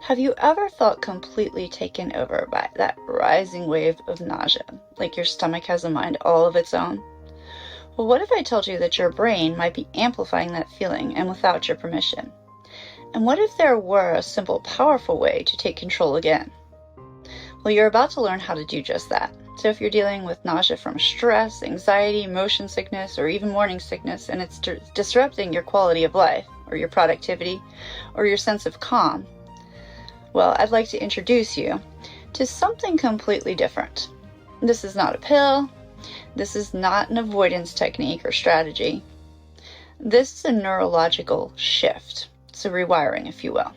Have you ever felt completely taken over by that rising wave of nausea, like your stomach has a mind all of its own? Well, what if I told you that your brain might be amplifying that feeling and without your permission? And what if there were a simple, powerful way to take control again? Well, you're about to learn how to do just that. So if you're dealing with nausea from stress, anxiety, motion sickness, or even morning sickness, and it's disrupting your quality of life, or your productivity, or your sense of calm, well, I'd like to introduce you to something completely different. This is not a pill. This is not an avoidance technique or strategy. This is a neurological shift. It's a rewiring, if you will.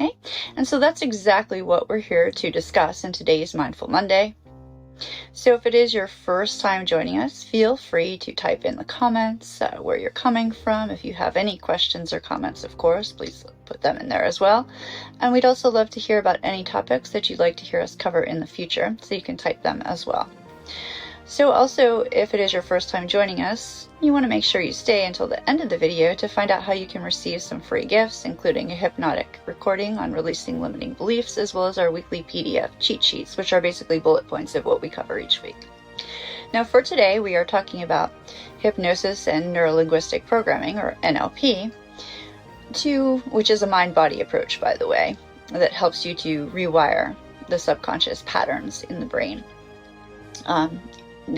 Okay? And so that's exactly what we're here to discuss in today's Mindful Monday. So if it is your first time joining us, feel free to type in the comments where you're coming from. If you have any questions or comments, of course, please put them in there as well. And we'd also love to hear about any topics that you'd like to hear us cover in the future, so you can type them as well. So also, if it is your first time joining us, you want to make sure you stay until the end of the video to find out how you can receive some free gifts, including a hypnotic recording on releasing limiting beliefs, as well as our weekly PDF cheat sheets, which are basically bullet points of what we cover each week. Now for today, we are talking about hypnosis and neuro-linguistic programming, or NLP, which is a mind-body approach, by the way, that helps you to rewire the subconscious patterns in the brain,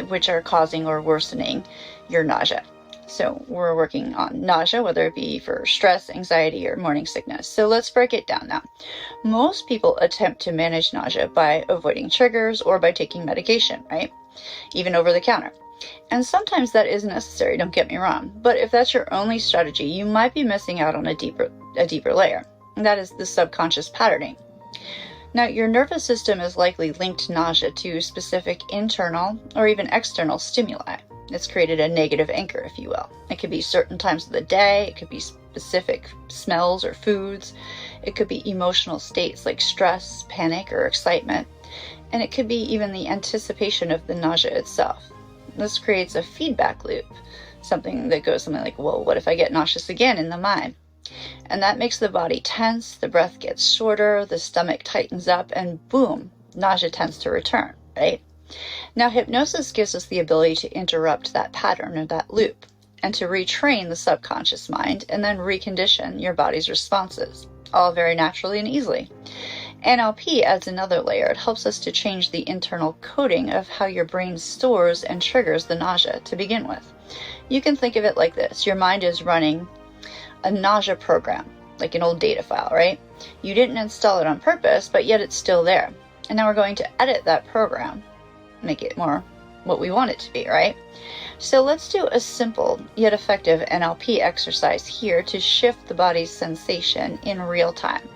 which are causing or worsening your nausea. So we're working on nausea, whether it be for stress, anxiety, or morning sickness. So let's break it down now. Most people attempt to manage nausea by avoiding triggers or by taking medication, right? Even over the counter. And sometimes that is necessary, don't get me wrong. But if that's your only strategy, you might be missing out on a deeper layer. And that is the subconscious patterning. Now, your nervous system is likely linked to nausea to specific internal or even external stimuli. It's created a negative anchor, if you will. It could be certain times of the day, it could be specific smells or foods, it could be emotional states like stress, panic, or excitement, and it could be even the anticipation of the nausea itself. This creates a feedback loop, something like, well, what if I get nauseous again in the mind? And that makes the body tense, the breath gets shorter, the stomach tightens up, and boom, nausea tends to return, right? Now, hypnosis gives us the ability to interrupt that pattern or that loop and to retrain the subconscious mind and then recondition your body's responses, all very naturally and easily. NLP adds another layer. It helps us to change the internal coding of how your brain stores and triggers the nausea to begin with. You can think of it like this. Your mind is running a nausea program, like an old data file, right? You didn't install it on purpose, but yet it's still there. And now we're going to edit that program, make it more what we want it to be, right? So let's do a simple yet effective NLP exercise here to shift the body's sensation in real time.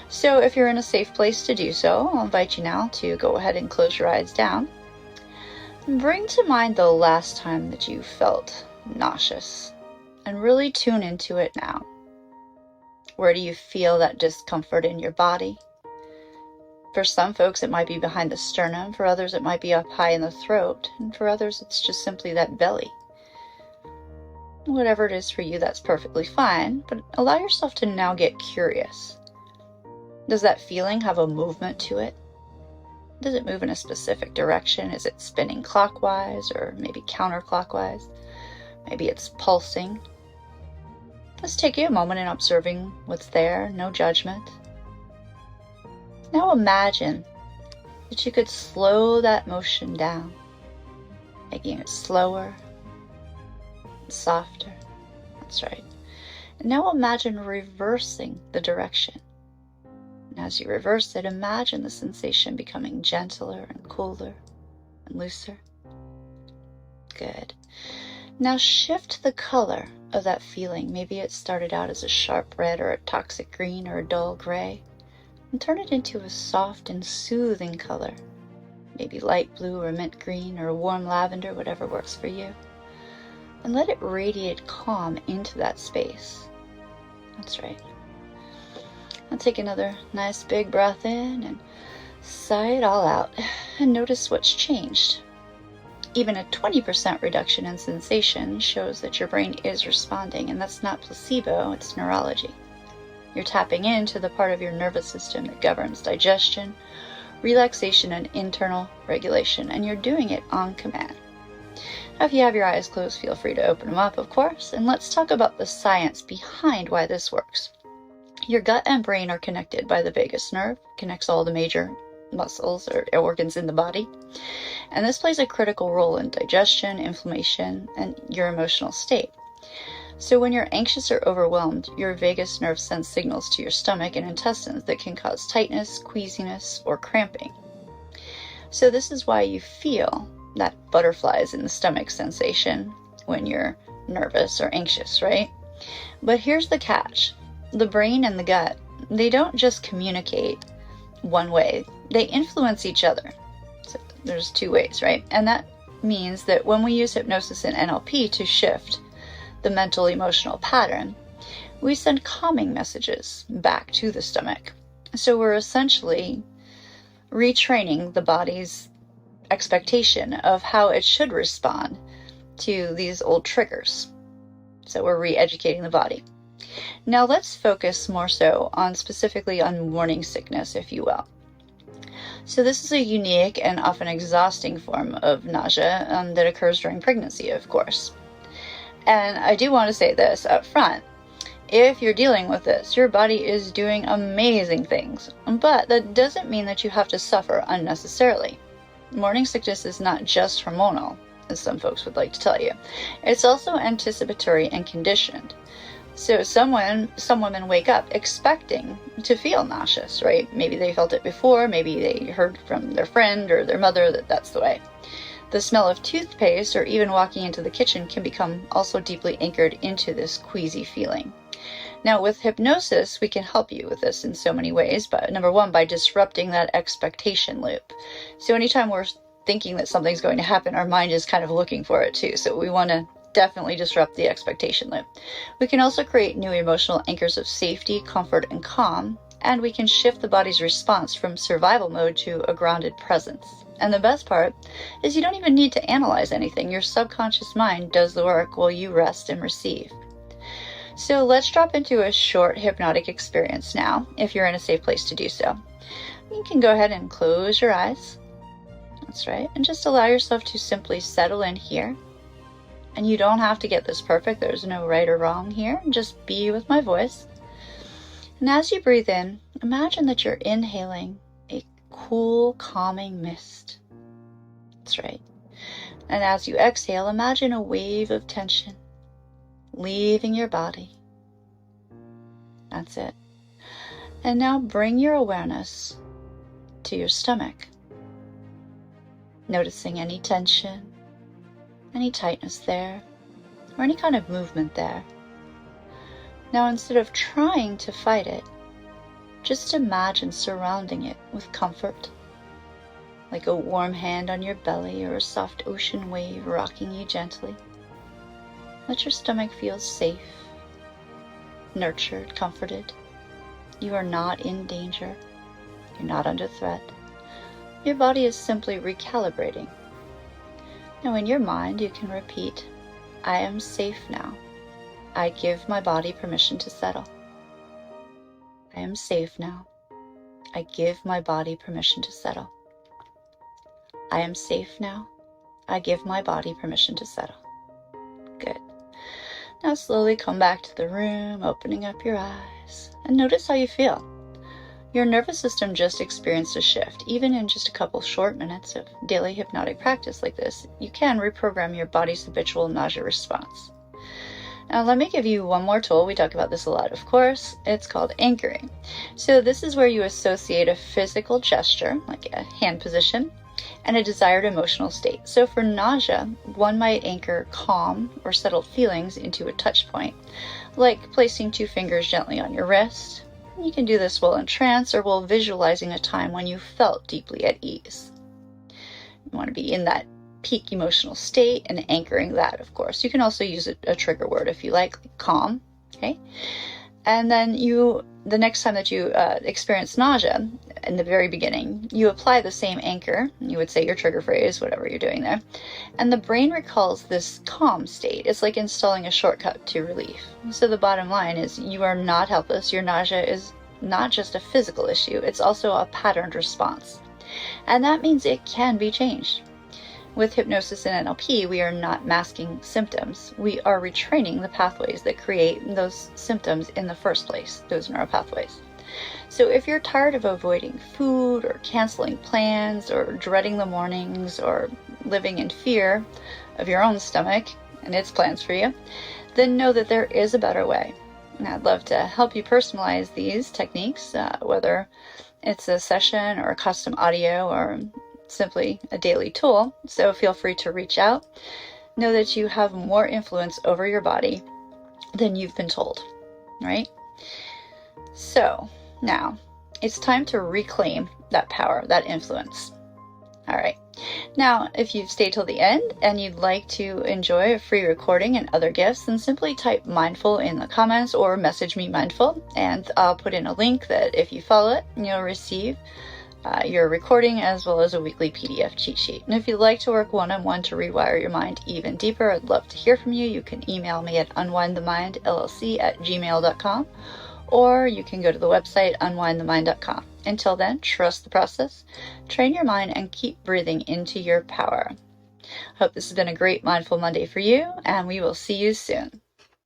So if you're in a safe place to do so, I'll invite you now to go ahead and close your eyes down. Bring to mind the last time that you felt nauseous. And really tune into it now. Where do you feel that discomfort in your body? For some folks, it might be behind the sternum. For others, it might be up high in the throat. And for others, it's just simply that belly. Whatever it is for you, that's perfectly fine. But allow yourself to now get curious. Does that feeling have a movement to it? Does it move in a specific direction? Is it spinning clockwise or maybe counterclockwise? Maybe it's pulsing. Let's take a moment in observing what's there, no judgment. Now imagine that you could slow that motion down, making it slower, and softer. That's right. And now imagine reversing the direction. And as you reverse it, imagine the sensation becoming gentler and cooler and looser. Good. Now shift the color of that feeling. Maybe it started out as a sharp red or a toxic green or a dull gray, and turn it into a soft and soothing color. Maybe light blue or mint green or a warm lavender, whatever works for you. And let it radiate calm into that space. That's right. Now take another nice big breath in and sigh it all out, and notice what's changed. Even a 20% reduction in sensation shows that your brain is responding, and that's not placebo, it's neurology. You're tapping into the part of your nervous system that governs digestion, relaxation, and internal regulation, and you're doing it on command. Now, if you have your eyes closed, feel free to open them up, of course, and let's talk about the science behind why this works. Your gut and brain are connected by the vagus nerve, connects all the major muscles or organs in the body, and this plays a critical role in digestion, inflammation, and your emotional state. So when you're anxious or overwhelmed, your vagus nerve sends signals to your stomach and intestines that can cause tightness, queasiness, or cramping. So this is why you feel that butterflies in the stomach sensation when you're nervous or anxious, right? But here's the catch. The brain and the gut, they don't just communicate one way. They influence each other. So there's two ways, right? And that means that when we use hypnosis and NLP to shift the mental emotional pattern, we send calming messages back to the stomach. So we're essentially retraining the body's expectation of how it should respond to these old triggers. So we're re-educating the body. Now let's focus more so on specifically on morning sickness, if you will. So this is a unique and often exhausting form of nausea that occurs during pregnancy, of course. And I do want to say this up front. If you're dealing with this, your body is doing amazing things, but that doesn't mean that you have to suffer unnecessarily. Morning sickness is not just hormonal, as some folks would like to tell you. It's also anticipatory and conditioned. So some women wake up expecting to feel nauseous, right? Maybe they felt it before, maybe they heard from their friend or their mother that that's the way. The smell of toothpaste or even walking into the kitchen can become also deeply anchored into this queasy feeling. Now with hypnosis, we can help you with this in so many ways, but number one, by disrupting that expectation loop. So anytime we're thinking that something's going to happen, our mind is kind of looking for it too. So we want to definitely disrupt the expectation loop. We can also create new emotional anchors of safety, comfort, and calm, and we can shift the body's response from survival mode to a grounded presence. And the best part is you don't even need to analyze anything. Your subconscious mind does the work while you rest and receive. So let's drop into a short hypnotic experience now, if you're in a safe place to do so. You can go ahead and close your eyes. That's right. And just allow yourself to simply settle in here. And you don't have to get this perfect. There's no right or wrong here. Just be with my voice. And as you breathe in, imagine that you're inhaling a cool, calming mist. That's right. And as you exhale, imagine a wave of tension leaving your body. That's it. And now bring your awareness to your stomach, noticing any tension, any tightness there, or any kind of movement there. Now instead of trying to fight it, just imagine surrounding it with comfort, like a warm hand on your belly or a soft ocean wave rocking you gently. Let your stomach feel safe, nurtured, comforted. You are not in danger. You're not under threat. Your body is simply recalibrating. Now in your mind, you can repeat, I am safe now. I give my body permission to settle. I am safe now. I give my body permission to settle. I am safe now. I give my body permission to settle. Good. Now slowly come back to the room, opening up your eyes, and notice how you feel. Your nervous system just experienced a shift. Even in just a couple short minutes of daily hypnotic practice like this, you can reprogram your body's habitual nausea response. Now let me give you one more tool. We talk about this a lot, of course. It's called anchoring. So this is where you associate a physical gesture, like a hand position, and a desired emotional state. So for nausea, one might anchor calm or settled feelings into a touch point, like placing 2 fingers gently on your wrist. You can do this while in trance or while visualizing a time when you felt deeply at ease. You want to be in that peak emotional state and anchoring that, of course. You can also use a trigger word if you like calm, okay? And then you the next time that you experience nausea, in the very beginning, you apply the same anchor. You would say your trigger phrase, whatever you're doing there. And the brain recalls this calm state. It's like installing a shortcut to relief. So the bottom line is you are not helpless. Your nausea is not just a physical issue. It's also a patterned response. And that means it can be changed. With hypnosis and NLP, we are not masking symptoms. We are retraining the pathways that create those symptoms in the first place, those neuropathways. So if you're tired of avoiding food or canceling plans or dreading the mornings or living in fear of your own stomach and its plans for you, then know that there is a better way. And I'd love to help you personalize these techniques, whether it's a session or a custom audio or simply a daily tool. So feel free to reach out. Know that you have more influence over your body than you've been told, right? So now it's time to reclaim that power, that influence. All right. Now, if you've stayed till the end and you'd like to enjoy a free recording and other gifts, then simply type mindful in the comments or message me mindful, and I'll put in a link that if you follow it, you'll receive your recording as well as a weekly PDF cheat sheet. And if you'd like to work one-on-one to rewire your mind even deeper, I'd love to hear from you. You can email me at unwindthemindllc@gmail.com, or you can go to the website unwindthemind.com. Until then, trust the process, train your mind, and keep breathing into your power. Hope this has been a great Mindful Monday for you, and we will see you soon.